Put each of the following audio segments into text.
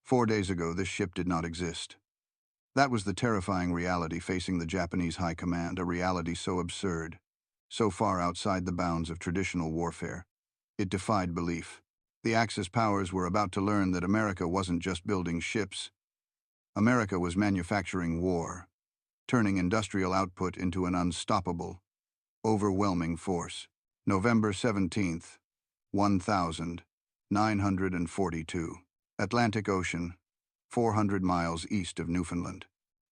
4 days ago, this ship did not exist. That was the terrifying reality facing the Japanese High Command, a reality so absurd, so far outside the bounds of traditional warfare. It defied belief. The Axis powers were about to learn that America wasn't just building ships. America was manufacturing war, turning industrial output into an unstoppable, overwhelming force. November 17th, 1942. Atlantic Ocean, 400 miles east of Newfoundland.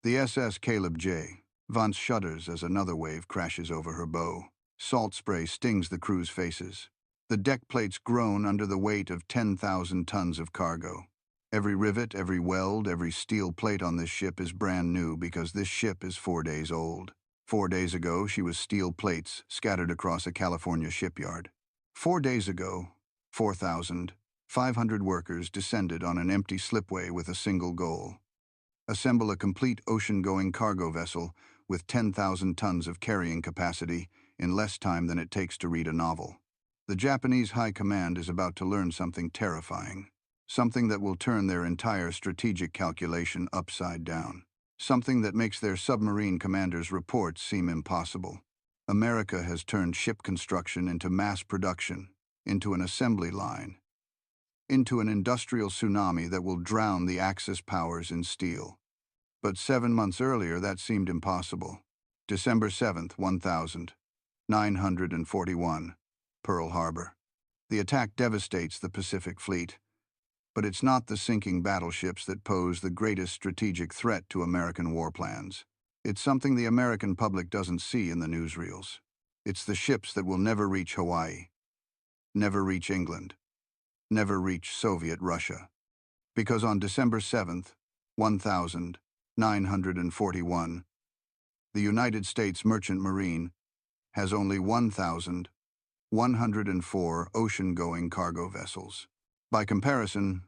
The SS Caleb J. Vance shudders as another wave crashes over her bow. Salt spray stings the crew's faces. The deck plates groan under the weight of 10,000 tons of cargo. Every rivet, every weld, every steel plate on this ship is brand new because this ship is 4 days old. 4 days ago, she was steel plates scattered across a California shipyard. 4 days ago, 4,500 workers descended on an empty slipway with a single goal: assemble a complete ocean-going cargo vessel with 10,000 tons of carrying capacity in less time than it takes to read a novel. The Japanese High Command is about to learn something terrifying, something that will turn their entire strategic calculation upside down, something that makes their submarine commanders' reports seem impossible. America has turned ship construction into mass production, into an assembly line, into an industrial tsunami that will drown the Axis powers in steel. But 7 months earlier, that seemed impossible. December 7th, 1941, Pearl Harbor. The attack devastates the Pacific Fleet, but it's not the sinking battleships that pose the greatest strategic threat to American war plans. It's something the American public doesn't see in the newsreels. It's the ships that will never reach Hawaii, never reach England, never reach Soviet Russia. Because on December 7th, 1941, the United States Merchant Marine has only 1,104 ocean-going cargo vessels. By comparison,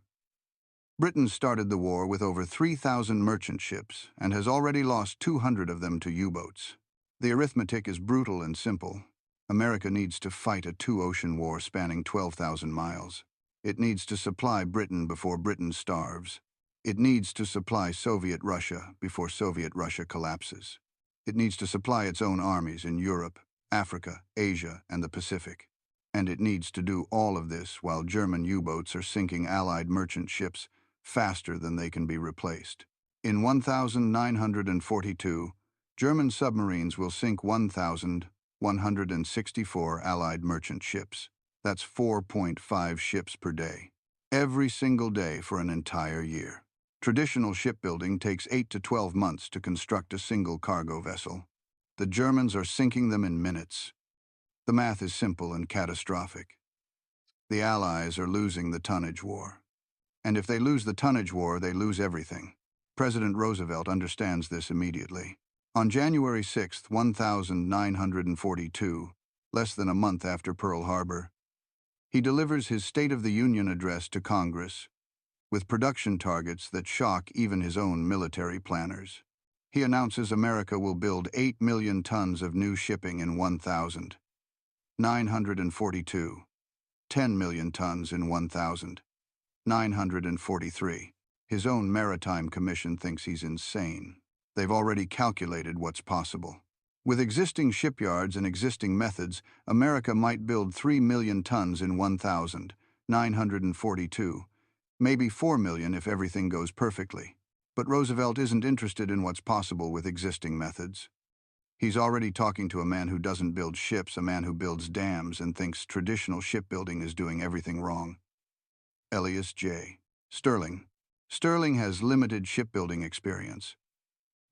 Britain started the war with over 3,000 merchant ships and has already lost 200 of them to U-boats. The arithmetic is brutal and simple. America needs to fight a two-ocean war spanning 12,000 miles. It needs to supply Britain before Britain starves. It needs to supply Soviet Russia before Soviet Russia collapses. It needs to supply its own armies in Europe, Africa, Asia, and the Pacific. And it needs to do all of this while German U-boats are sinking Allied merchant ships faster than they can be replaced. In 1942, German submarines will sink 1,164 Allied merchant ships. That's 4.5 ships per day. Every single day for an entire year. Traditional shipbuilding takes 8 to 12 months to construct a single cargo vessel. The Germans are sinking them in minutes. The math is simple and catastrophic. The Allies are losing the tonnage war. And if they lose the tonnage war, they lose everything. President Roosevelt understands this immediately. On January 6, 1942, less than a month after Pearl Harbor, he delivers his State of the Union address to Congress with production targets that shock even his own military planners. He announces America will build 8 million tons of new shipping in 1942, 10 million tons in 1943. His own Maritime Commission thinks he's insane. They've already calculated what's possible. With existing shipyards and existing methods, America might build 3 million tons in 1942, maybe 4 million if everything goes perfectly. But Roosevelt isn't interested in what's possible with existing methods. He's already talking to a man who doesn't build ships, a man who builds dams and thinks traditional shipbuilding is doing everything wrong. Elias J. Sterling. Sterling has limited shipbuilding experience.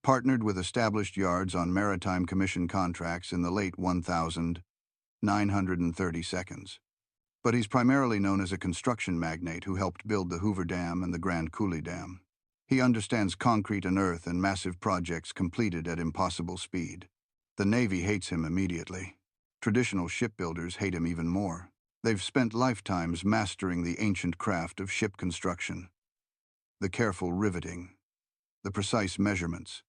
Partnered with established yards on Maritime Commission contracts in the late 1930s. But he's primarily known as a construction magnate who helped build the Hoover Dam and the Grand Coulee Dam. He understands concrete and earth and massive projects completed at impossible speed. The Navy hates him immediately. Traditional shipbuilders hate him even more. They've spent lifetimes mastering the ancient craft of ship construction. The careful riveting, the precise measurements,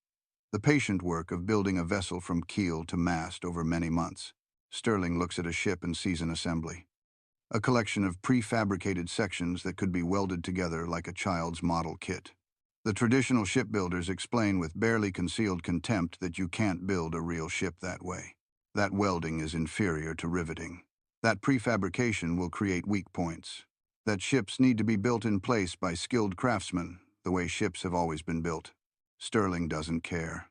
the patient work of building a vessel from keel to mast over many months. Sterling looks at a ship and sees an assembly. a collection of prefabricated sections that could be welded together like a child's model kit. The traditional shipbuilders explain with barely concealed contempt that you can't build a real ship that way. That welding is inferior to riveting. That prefabrication will create weak points. That ships need to be built in place by skilled craftsmen, the way ships have always been built. Stirling doesn't care.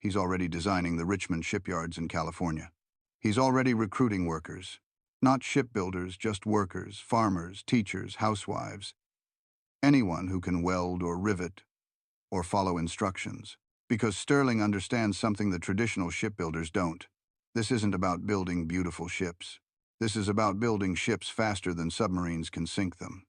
He's already designing the Richmond shipyards in California. He's already recruiting workers. Not shipbuilders, just workers, farmers, teachers, housewives. Anyone who can weld or rivet or follow instructions. Because Stirling understands something the traditional shipbuilders don't. This isn't about building beautiful ships. This is about building ships faster than submarines can sink them.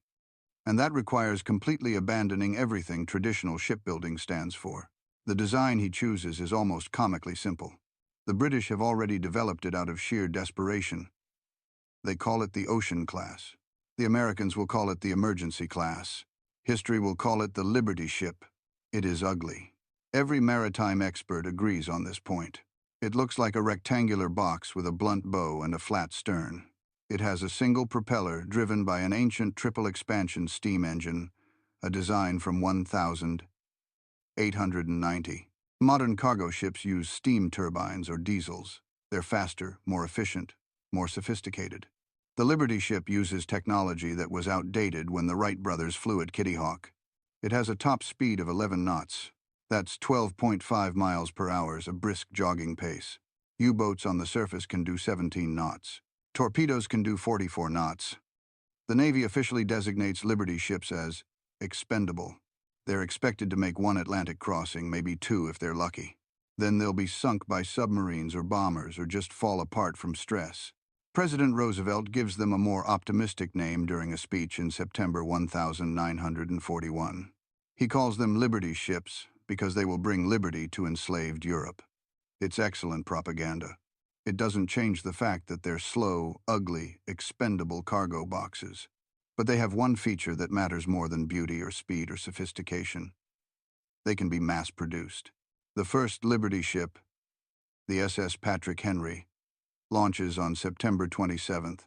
And that requires completely abandoning everything traditional shipbuilding stands for. The design he chooses is almost comically simple. The British have already developed it out of sheer desperation. They call it the Ocean Class. The Americans will call it the Emergency Class. History will call it the Liberty Ship. It is ugly. Every maritime expert agrees on this point. It looks like a rectangular box with a blunt bow and a flat stern. It has a single propeller driven by an ancient triple-expansion steam engine, a design from 1890. Modern cargo ships use steam turbines or diesels. They're faster, more efficient, more sophisticated. The Liberty ship uses technology that was outdated when the Wright brothers flew at Kitty Hawk. It has a top speed of 11 knots. That's 12.5 miles per hour, a brisk jogging pace. U-boats on the surface can do 17 knots. Torpedoes can do 44 knots. The Navy officially designates Liberty ships as expendable. They're expected to make one Atlantic crossing, maybe two if they're lucky. Then they'll be sunk by submarines or bombers or just fall apart from stress. President Roosevelt gives them a more optimistic name during a speech in September 1941. He calls them Liberty ships because they will bring liberty to enslaved Europe. It's excellent propaganda. It doesn't change the fact that they're slow, ugly, expendable cargo boxes. But they have one feature that matters more than beauty or speed or sophistication. They can be mass-produced. The first Liberty ship, the SS Patrick Henry, launches on September 27,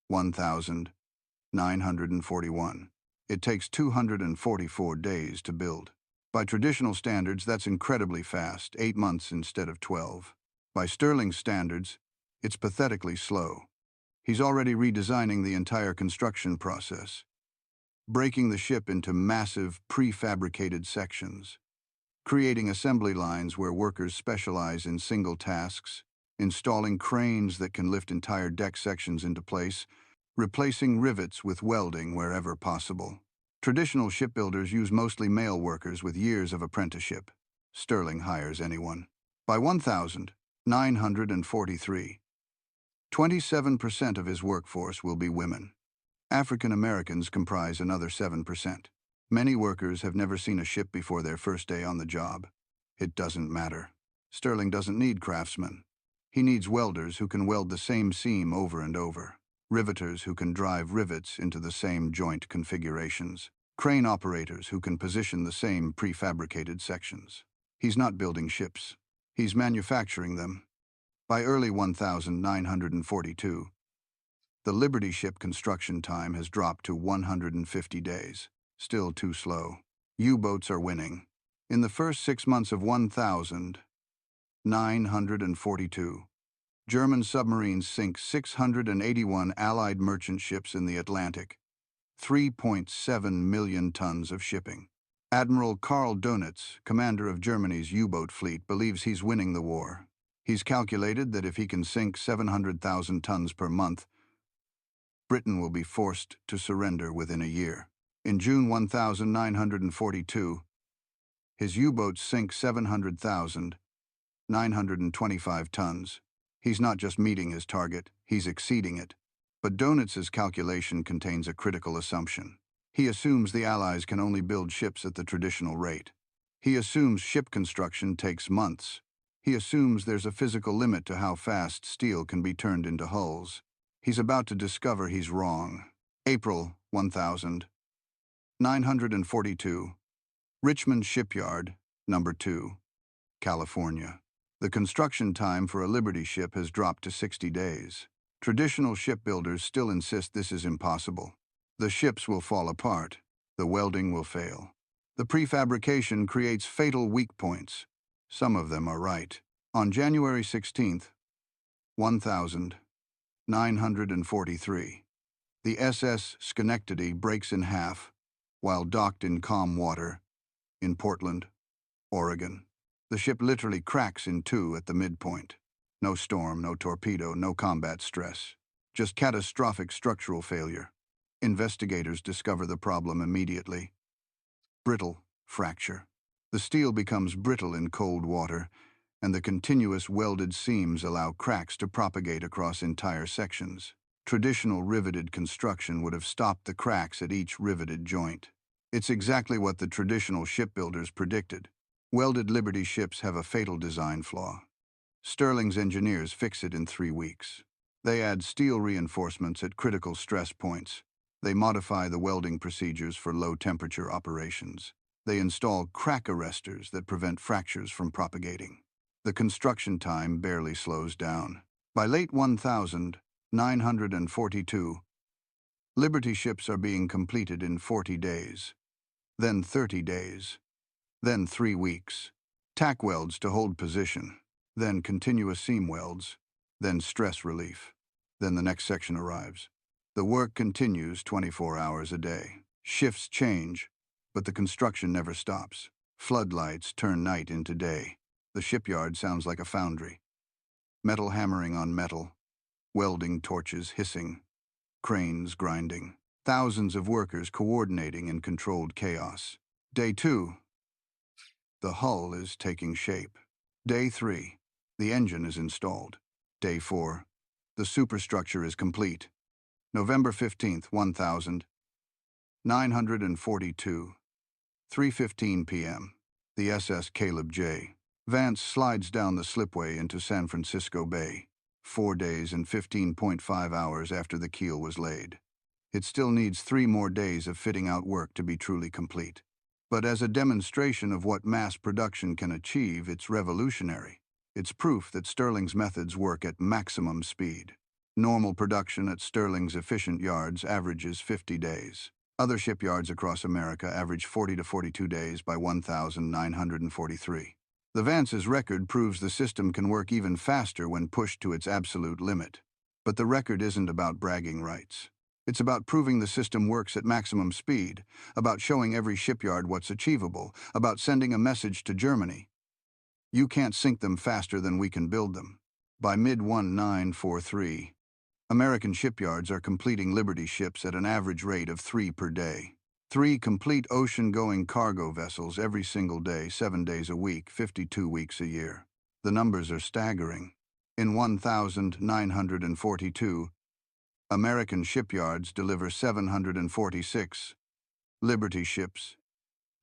1941. It takes 244 days to build. By traditional standards, that's incredibly fast, 8 months instead of 12. By Stirling's standards, it's pathetically slow. He's already redesigning the entire construction process, breaking the ship into massive, prefabricated sections, creating assembly lines where workers specialize in single tasks, installing cranes that can lift entire deck sections into place, replacing rivets with welding wherever possible. Traditional shipbuilders use mostly male workers with years of apprenticeship. Stirling hires anyone. By 1943, 27% of his workforce will be women. African Americans comprise another 7%. Many workers have never seen a ship before their first day on the job. It doesn't matter. Stirling doesn't need craftsmen. He needs welders who can weld the same seam over and over, riveters who can drive rivets into the same joint configurations, crane operators who can position the same prefabricated sections. He's not building ships. He's manufacturing them. By early 1942, the Liberty ship construction time has dropped to 150 days. Still too slow. U-boats are winning. In the first 6 months of 1942, German submarines sink 681 Allied merchant ships in the Atlantic, 3.7 million tons of shipping. Admiral Karl Dönitz, commander of Germany's U-boat fleet, believes he's winning the war. He's calculated that if he can sink 700,000 tons per month, Britain will be forced to surrender within a year. In June 1942, his U-boats sink 700,925 tons. He's not just meeting his target, he's exceeding it. But Dönitz's calculation contains a critical assumption. He assumes the Allies can only build ships at the traditional rate. He assumes ship construction takes months. He assumes there's a physical limit to how fast steel can be turned into hulls. He's about to discover he's wrong. April 1942. Richmond Shipyard, Number 2, California. The construction time for a Liberty ship has dropped to 60 days. Traditional shipbuilders still insist this is impossible. The ships will fall apart. The welding will fail. The prefabrication creates fatal weak points. Some of them are right. On January 16th, 1943, the SS Schenectady breaks in half while docked in calm water in Portland, Oregon. The ship literally cracks in two at the midpoint. No storm, no torpedo, no combat stress. Just catastrophic structural failure. Investigators discover the problem immediately. Brittle fracture. The steel becomes brittle in cold water, and the continuous welded seams allow cracks to propagate across entire sections. Traditional riveted construction would have stopped the cracks at each riveted joint. It's exactly what the traditional shipbuilders predicted. Welded Liberty ships have a fatal design flaw. Sterling's engineers fix it in 3 weeks. They add steel reinforcements at critical stress points. They modify the welding procedures for low-temperature operations. They install crack arresters that prevent fractures from propagating. The construction time barely slows down. By late 1942, Liberty ships are being completed in 40 days, then 30 days, then 3 weeks. Tack welds to hold position, then continuous seam welds, then stress relief. Then the next section arrives. The work continues 24 hours a day. Shifts change, but the construction never stops. Floodlights turn night into day. The shipyard sounds like a foundry. Metal hammering on metal, welding torches hissing, cranes grinding, thousands of workers coordinating in controlled chaos. Day 2, the hull is taking shape. Day 3, the engine is installed. Day 4, the superstructure is complete. November 15th, 1942, 3:15 p.m. The SS Caleb J. Vance slides down the slipway into San Francisco Bay, 4 days and 15.5 hours after the keel was laid. It still needs 3 more days of fitting out work to be truly complete. But as a demonstration of what mass production can achieve, it's revolutionary. It's proof that Sterling's methods work at maximum speed. Normal production at Sterling's efficient yards averages 50 days. Other shipyards across America average 40 to 42 days by 1943. The Vance's record proves the system can work even faster when pushed to its absolute limit. But the record isn't about bragging rights. It's about proving the system works at maximum speed, about showing every shipyard what's achievable, about sending a message to Germany. You can't sink them faster than we can build them. By mid-1943, American shipyards are completing Liberty ships at an average rate of 3 per day. 3 complete ocean-going cargo vessels every single day, 7 days a week, 52 weeks a year. The numbers are staggering. In 1942, American shipyards deliver 746 Liberty ships,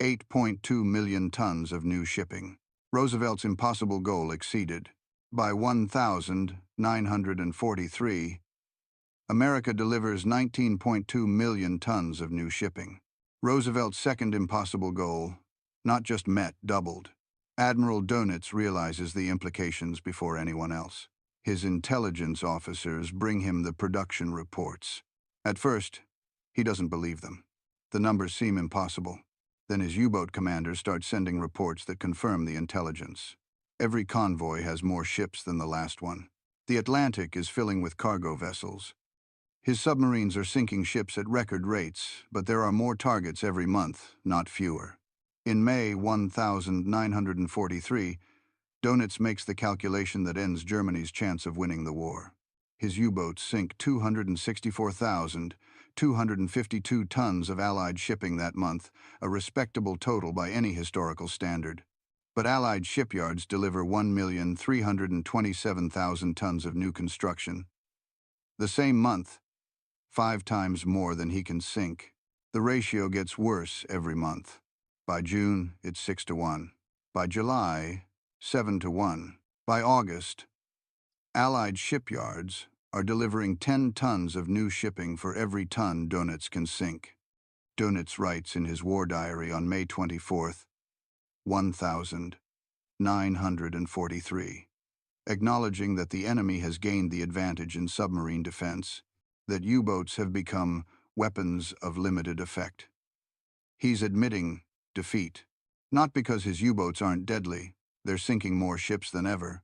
8.2 million tons of new shipping. Roosevelt's impossible goal exceeded. By 1943, America delivers 19.2 million tons of new shipping. Roosevelt's second impossible goal, not just met, doubled. Admiral Dönitz realizes the implications before anyone else. His intelligence officers bring him the production reports. At first, he doesn't believe them. The numbers seem impossible. Then his U-boat commanders start sending reports that confirm the intelligence. Every convoy has more ships than the last one. The Atlantic is filling with cargo vessels. His submarines are sinking ships at record rates, but there are more targets every month, not fewer. In May 1943, Dönitz makes the calculation that ends Germany's chance of winning the war. His U-boats sink 264,252 tons of Allied shipping that month, a respectable total by any historical standard. But Allied shipyards deliver 1,327,000 tons of new construction. The same month, 5 times more than he can sink. The ratio gets worse every month. By June, it's 6 to 1. By July, 7 to 1. By August, Allied shipyards are delivering 10 tons of new shipping for every ton Dönitz can sink. Dönitz writes in his war diary on May 24th, 1943, acknowledging that the enemy has gained the advantage in submarine defense, that U-boats have become weapons of limited effect. He's admitting defeat, not because his U-boats aren't deadly, they're sinking more ships than ever,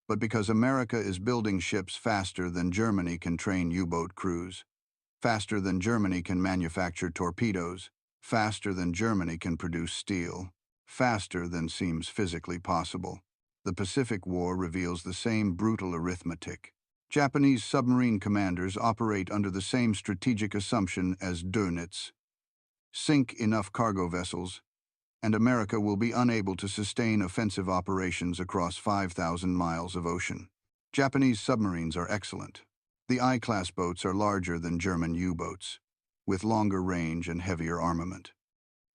but because America is building ships faster than Germany can train U-boat crews, faster than Germany can manufacture torpedoes, faster than Germany can produce steel, faster than seems physically possible. The Pacific War reveals the same brutal arithmetic. Japanese submarine commanders operate under the same strategic assumption as Dönitz: sink enough cargo vessels, and America will be unable to sustain offensive operations across 5,000 miles of ocean. Japanese submarines are excellent. The I-class boats are larger than German U-boats, with longer range and heavier armament.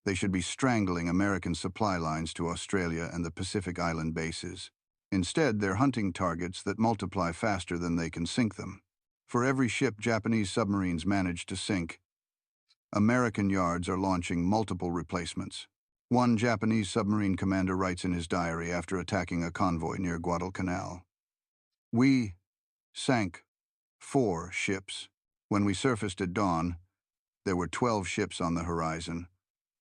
They should be strangling American supply lines to Australia and the Pacific Island bases. Instead, they're hunting targets that multiply faster than they can sink them. For every ship Japanese submarines manage to sink, American yards are launching multiple replacements. One Japanese submarine commander writes in his diary after attacking a convoy near Guadalcanal: "We sank 4 ships. When we surfaced at dawn, there were 12 ships on the horizon,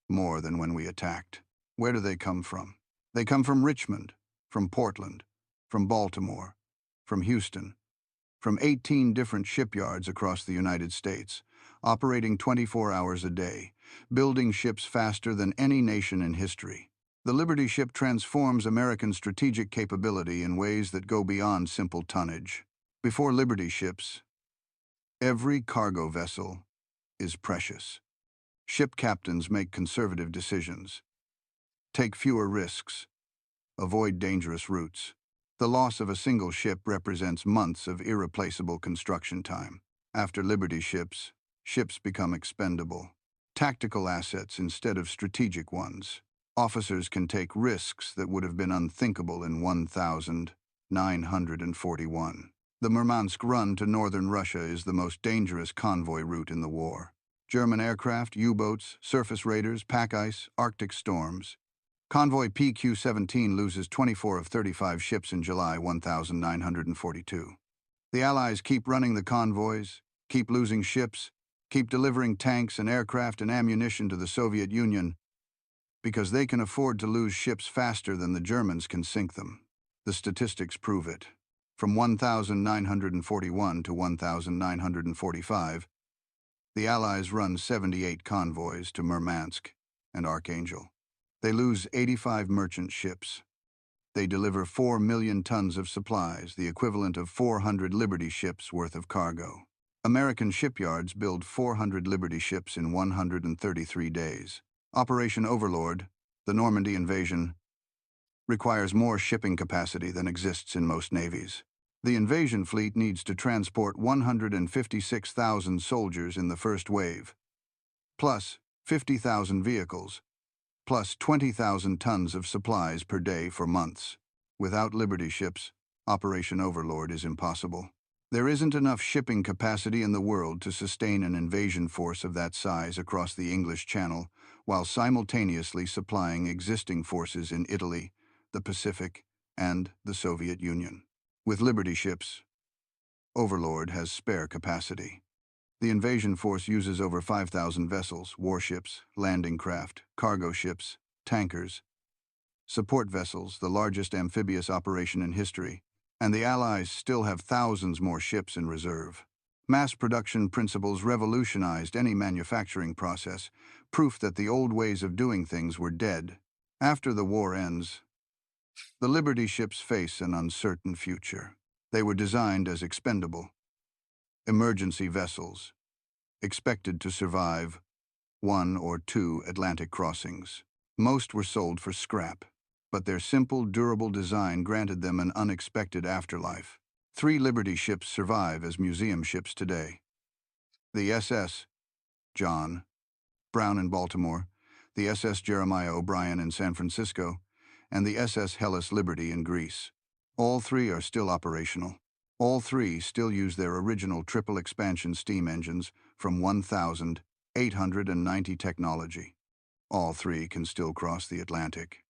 more than when we attacked." Where do they come from? They come from Richmond, from Portland, from Baltimore, from Houston, from 18 different shipyards across the United States, operating 24 hours a day, building ships faster than any nation in history. The Liberty ship transforms American strategic capability in ways that go beyond simple tonnage. Before Liberty ships, every cargo vessel is precious. Ship captains make conservative decisions, take fewer risks, avoid dangerous routes. The loss of a single ship represents months of irreplaceable construction time. After Liberty ships, ships become expendable, tactical assets instead of strategic ones. Officers can take risks that would have been unthinkable in 1941. The Murmansk run to northern Russia is the most dangerous convoy route in the war. German aircraft, U-boats, surface raiders, pack ice, Arctic storms. Convoy PQ-17 loses 24 of 35 ships in July 1942. The Allies keep running the convoys, keep losing ships, keep delivering tanks and aircraft and ammunition to the Soviet Union because they can afford to lose ships faster than the Germans can sink them. The statistics prove it. From 1941 to 1945, the Allies run 78 convoys to Murmansk and Archangel. They lose 85 merchant ships. They deliver 4 million tons of supplies, the equivalent of 400 Liberty ships worth of cargo. American shipyards build 400 Liberty ships in 133 days. Operation Overlord, the Normandy invasion, requires more shipping capacity than exists in most navies. The invasion fleet needs to transport 156,000 soldiers in the first wave, plus 50,000 vehicles, plus 20,000 tons of supplies per day for months. Without Liberty ships, Operation Overlord is impossible. There isn't enough shipping capacity in the world to sustain an invasion force of that size across the English Channel, while simultaneously supplying existing forces in Italy, the Pacific, and the Soviet Union. With Liberty ships, Overlord has spare capacity. The invasion force uses over 5,000 vessels, warships, landing craft, cargo ships, tankers, support vessels, the largest amphibious operation in history, and the Allies still have thousands more ships in reserve. Mass production principles revolutionized any manufacturing process, proof that the old ways of doing things were dead. After the war ends, the Liberty ships face an uncertain future. They were designed as expendable emergency vessels, expected to survive 1 or 2 Atlantic crossings. Most were sold for scrap, but their simple, durable design granted them an unexpected afterlife. 3 Liberty ships survive as museum ships today: the SS John Brown in Baltimore, the SS Jeremiah O'Brien in San Francisco, and the SS Hellas Liberty in Greece. All 3 are still operational. All 3 still use their original triple expansion steam engines from 1890 technology. All 3 can still cross the Atlantic.